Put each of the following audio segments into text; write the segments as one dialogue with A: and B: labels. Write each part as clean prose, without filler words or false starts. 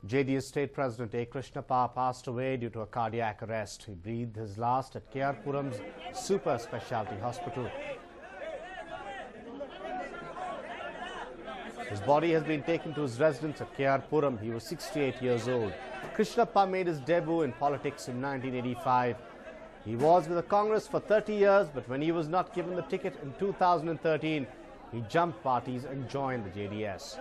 A: JDS State President A. Krishnappa passed away due to a cardiac arrest. He breathed his last at Puram's Super Specialty Hospital. His body has been taken to his residence at Puram. He was 68 years old. Krishnappa made his debut in politics in 1985. He was with the Congress for 30 years, but when he was not given the ticket in 2013, he jumped parties and joined the JDS.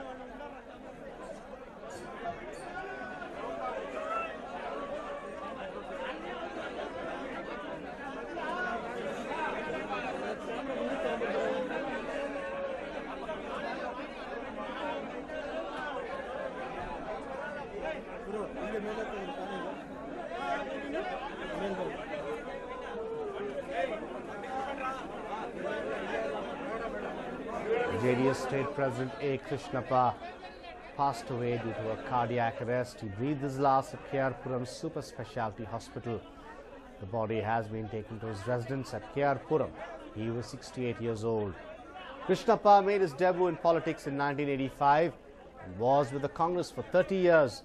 A: JDS State President A. Krishnappa passed away due to a cardiac arrest. He breathed his last at Puram's Super Specialty Hospital. The body has been taken to his residence at Puram. He was 68 years old. Krishnappa made his debut in politics in 1985 and was with the Congress for 30 years.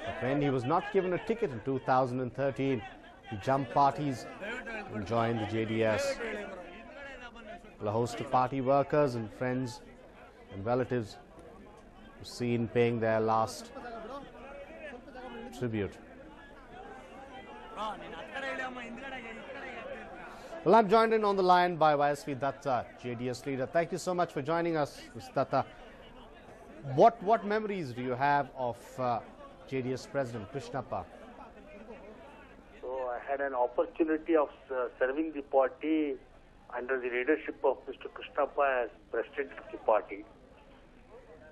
A: But when he was not given a ticket in 2013, he jumped parties and joined the JDS. A host of party workers and friends and relatives were seen paying their last tribute. Well, I'm joined in on the line by YSV Datta, JDS leader. Thank you so much for joining us, Mr. Datta. What memories do you have of JDS President Krishnappa?
B: So I had an opportunity of serving the party under the leadership of Mr. Krishnappa as president of the party.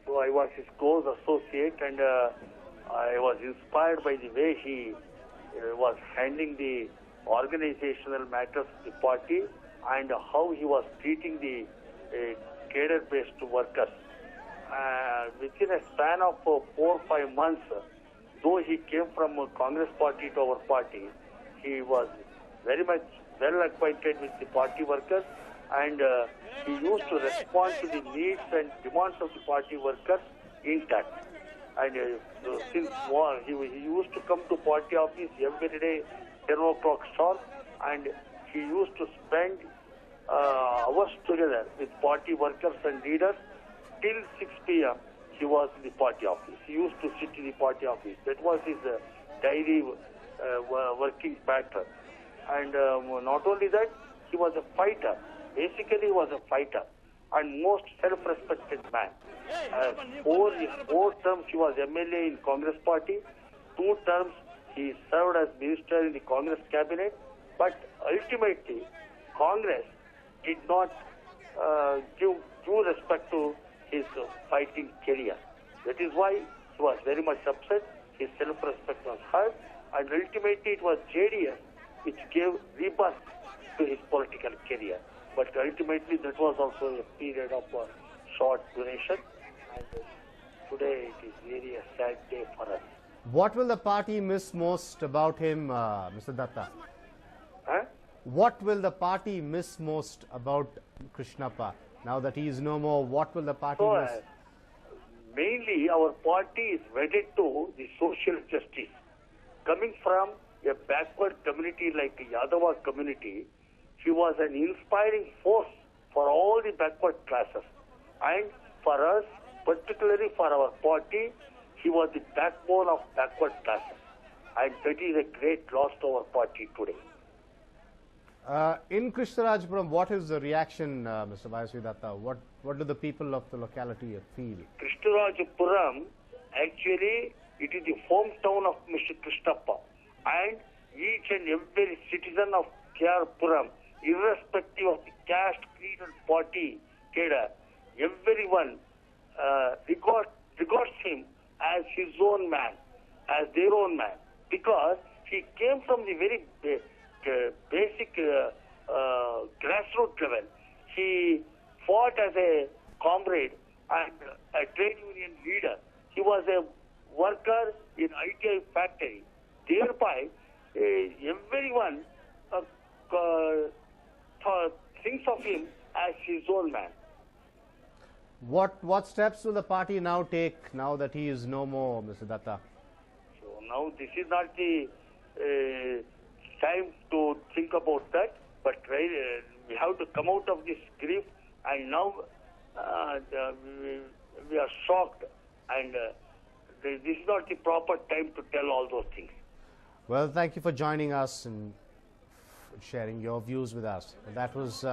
B: So I was his close associate, and I was inspired by the way he was handling the organizational matters of the party and how he was treating the cadre-based workers. Within a span of 4 or 5 months, though he came from a Congress party to our party, he was very much well acquainted with the party workers, and he used to respond to the needs and demands of the party workers intact. And since war, he used to come to party office every day, 10 o'clock sharp, and he used to spend hours together with party workers and leaders till 6 p.m. He was in the party office. He used to sit in the party office. That was his daily working pattern. And not only that, he was a fighter. Basically, he was a fighter and most self-respected man. 4 terms he was MLA in Congress party. 2 terms he served as minister in the Congress cabinet. But ultimately, Congress did not give due respect to his fighting career. That is why he was very much upset. His self-respect was hurt, and ultimately it was JDS which gave rebirth to his political career. But ultimately that was also a period of short duration, and today it is really a sad day for us.
A: What will the party miss most about him, Mr. Datta?
B: Huh?
A: What will the party miss most about Krishnappa? Now that he is no more, what will the party miss?
B: Mainly our party is wedded to the social justice. Coming from a backward community like the Yadava community, he was an inspiring force for all the backward classes. And for us, particularly for our party, he was the backbone of backward classes. And that is a great loss to our party today.
A: In Krishnarajapuram, what is the reaction, Mr. YSV Datta? What do the people of the locality feel?
B: Krishnarajapuram, actually, it is the hometown of Mr. Krishnappa. And each and every citizen of Puram, irrespective of the caste, creed and party, everyone regards him as his own man, as their own man, because he came from the very basic grassroots level. He fought as a comrade and a trade union leader. He was a worker in ITI factory. Thereby, everyone thinks of him as his own man.
A: What steps will the party now take now that he is no more, Mr. Datta?
B: So now this is not the time to think about that, but we have to come out of this grief, and now we are shocked, and this is not the proper time to tell all those things.
A: Well, thank you for joining us and sharing your views with us. That was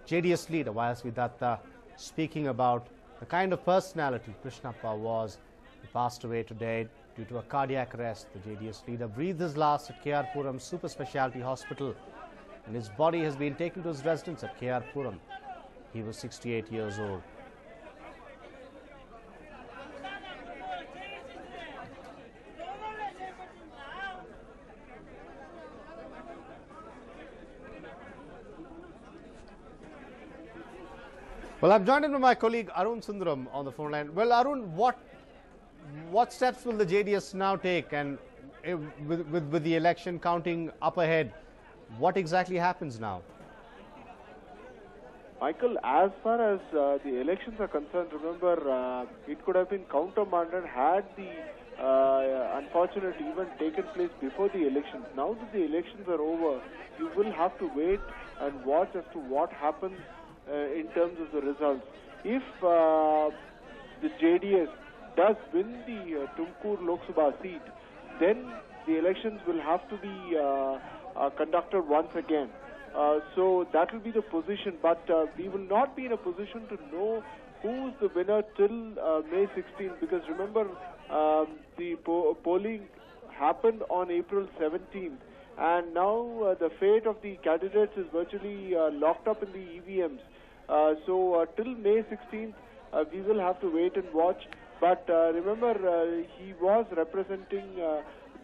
A: JDS leader YSV Datta speaking about the kind of personality Krishnappa was. He passed away today due to a cardiac arrest. The JDS leader breathed his last at KR Puram Super Specialty Hospital, and his body has been taken to his residence at KR Puram. He was 68 years old. Well, I'm joined by my colleague Arun Sundaram on the phone line. Well, Arun, what steps will the JDS now take, and with the election counting up ahead, what exactly happens now?
C: Michael, as far as the elections are concerned, remember it could have been countermanded had the unfortunate event taken place before the elections. Now that the elections are over, you will have to wait and watch as to what happens in terms of the results. If the JDS does win the Tumkur Lok Sabha seat, then the elections will have to be conducted once again. So that will be the position, but we will not be in a position to know who's the winner till May 16th, because remember the polling happened on April 17th, and now the fate of the candidates is virtually locked up in the EVMs. So till May 16th, we will have to wait and watch. But remember, he was representing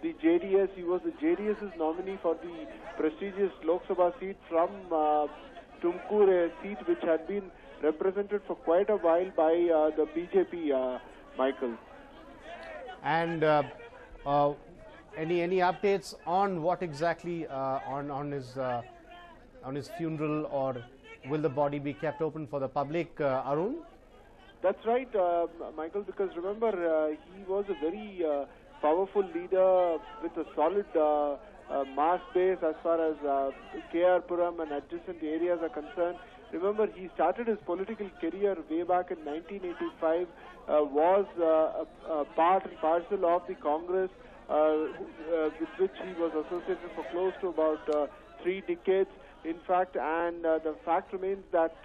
C: the JDS. He was the JDS's nominee for the prestigious Lok Sabha seat from Tumkur, a seat which had been represented for quite a while by the BJP, Michael.
A: And any updates on what exactly on his funeral, or will the body be kept open for the public, Arun?
C: That's right, Michael, because remember, he was a very powerful leader with a solid mass base as far as KR Puram and adjacent areas are concerned. Remember, he started his political career way back in 1985, was a part and parcel of the Congress, with which he was associated for close to about 3 decades. In fact, and the fact remains that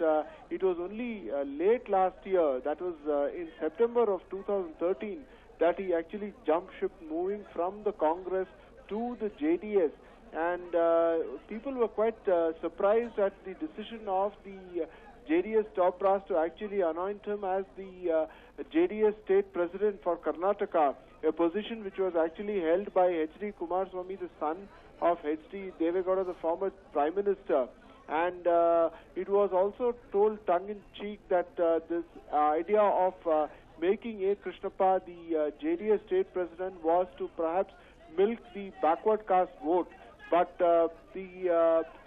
C: it was only late last year, that was in September of 2013, that he actually jumped ship, moving from the Congress to the JDS. And people were quite surprised at the decision of the JDS top brass to actually anoint him as the JDS state president for Karnataka, a position which was actually held by H.D. Kumaraswamy, the son of H.D. Devegowda, the former Prime Minister. And it was also told tongue-in-cheek that this idea of making A. Krishnappa the JDS state president was to perhaps milk the backward caste vote. But the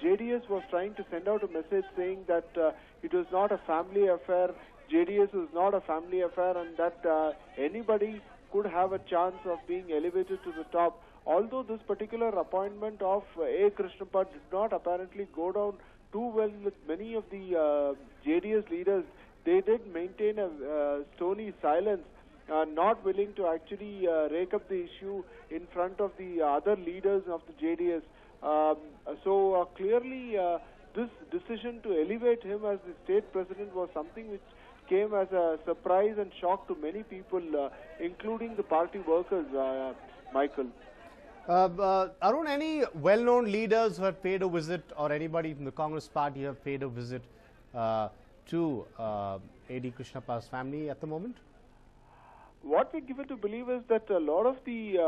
C: JDS was trying to send out a message saying that it was not a family affair, JDS was not a family affair, and that anybody could have a chance of being elevated to the top. Although this particular appointment of A. Krishnappa did not apparently go down too well with many of the JDS leaders, they did maintain a stony silence, not willing to actually rake up the issue in front of the other leaders of the JDS. So clearly this decision to elevate him as the state president was something which came as a surprise and shock to many people, including the party workers, Michael.
A: Arun, any well-known leaders who have paid a visit, or anybody from the Congress party who have paid a visit to A.D. Krishnappa's family at the moment?
C: What we're given to believe is that a lot of the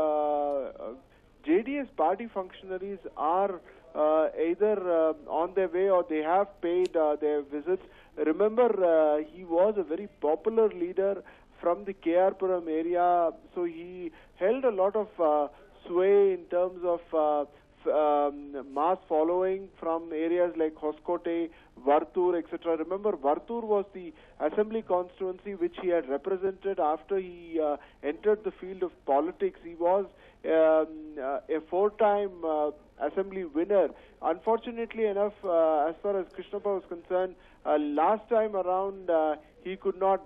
C: JDS party functionaries are either on their way or they have paid their visits. Remember, he was a very popular leader from the KR Puram area, so he held a lot of sway in terms of mass following from areas like Hoskote, Vartur, etc. Remember, Vartur was the assembly constituency which he had represented after he entered the field of politics. He was a four-time assembly winner. Unfortunately enough, as far as Krishnappa was concerned, last time around he could not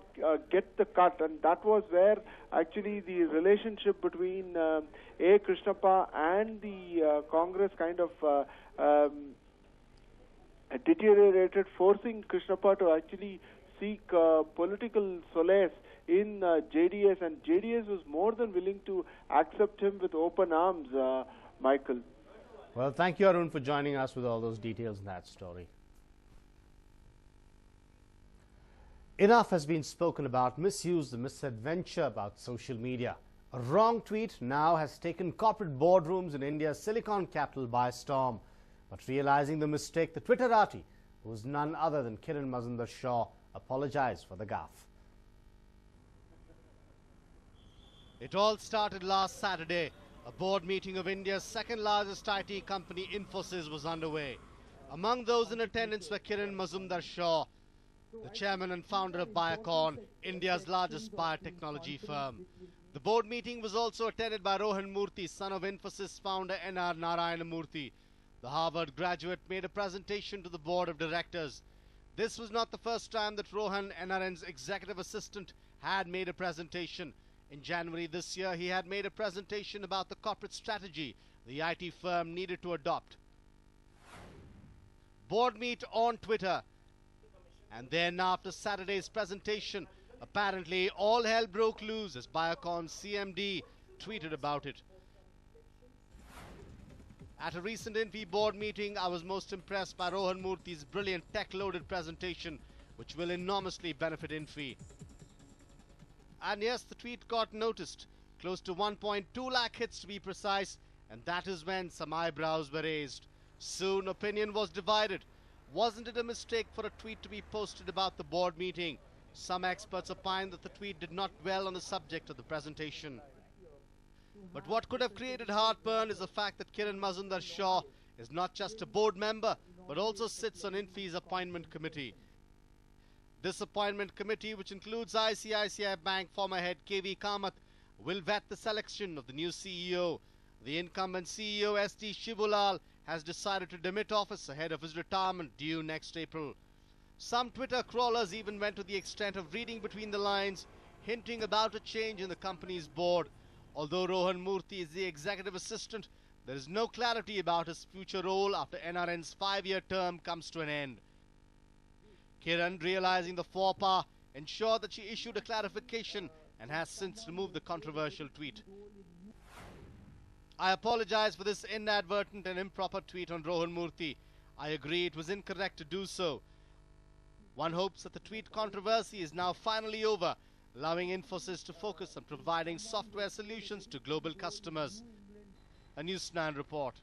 C: get the cut, and that was where actually the relationship between A. Krishnappa and the Congress kind of deteriorated, forcing Krishnappa to actually seek political solace in JDS, and JDS was more than willing to accept him with open arms, Michael.
A: Well, thank you, Arun, for joining us with all those details in that story. Enough has been spoken about misuse, the misadventure about social media. A wrong tweet now has taken corporate boardrooms in India's Silicon capital by storm. But realizing the mistake, the Twitterati, who is none other than Kiran Mazumdar-Shaw, apologized for the gaffe. It all started last Saturday. A board meeting of India's second largest IT company, Infosys, was underway. Among those in attendance were Kiran Mazumdar-Shaw, the chairman and founder of Biocon, India's largest biotechnology firm. The board meeting was also attended by Rohan Murthy, son of Infosys founder N.R. Narayana Murthy. The Harvard graduate made a presentation to the board of directors. This was not the first time that Rohan, NRN's executive assistant, had made a presentation. In January this year, he had made a presentation about the corporate strategy the IT firm needed to adopt. Board meet on Twitter. And then after Saturday's presentation, apparently all hell broke loose as Biocon's CMD tweeted about it. At a recent Infi board meeting, I was most impressed by Rohan Murthy's brilliant tech-loaded presentation, which will enormously benefit Infi. And yes, the tweet got noticed, close to 1.2 lakh hits to be precise, and that is when some eyebrows were raised. Soon opinion was divided. Wasn't it a mistake for a tweet to be posted about the board meeting? Some experts opined that the tweet did not dwell on the subject of the presentation. But what could have created heartburn is the fact that Kiran Mazumdar-Shaw is not just a board member, but also sits on Infi's appointment committee. This appointment committee, which includes ICICI Bank former head KV Kamath, will vet the selection of the new CEO. The incumbent CEO S.D. Shivulal has decided to demit office ahead of his retirement due next April. Some Twitter crawlers even went to the extent of reading between the lines, hinting about a change in the company's board. Although Rohan Murthy is the executive assistant, there is no clarity about his future role after NRN's 5-year term comes to an end. Kiran, realizing the faux pas, ensured that she issued a clarification and has since removed the controversial tweet. I apologize for this inadvertent and improper tweet on Rohan Murthy. I agree it was incorrect to do so. One hopes that the tweet controversy is now finally over, allowing Infosys to focus on providing software solutions to global customers. A News9 report.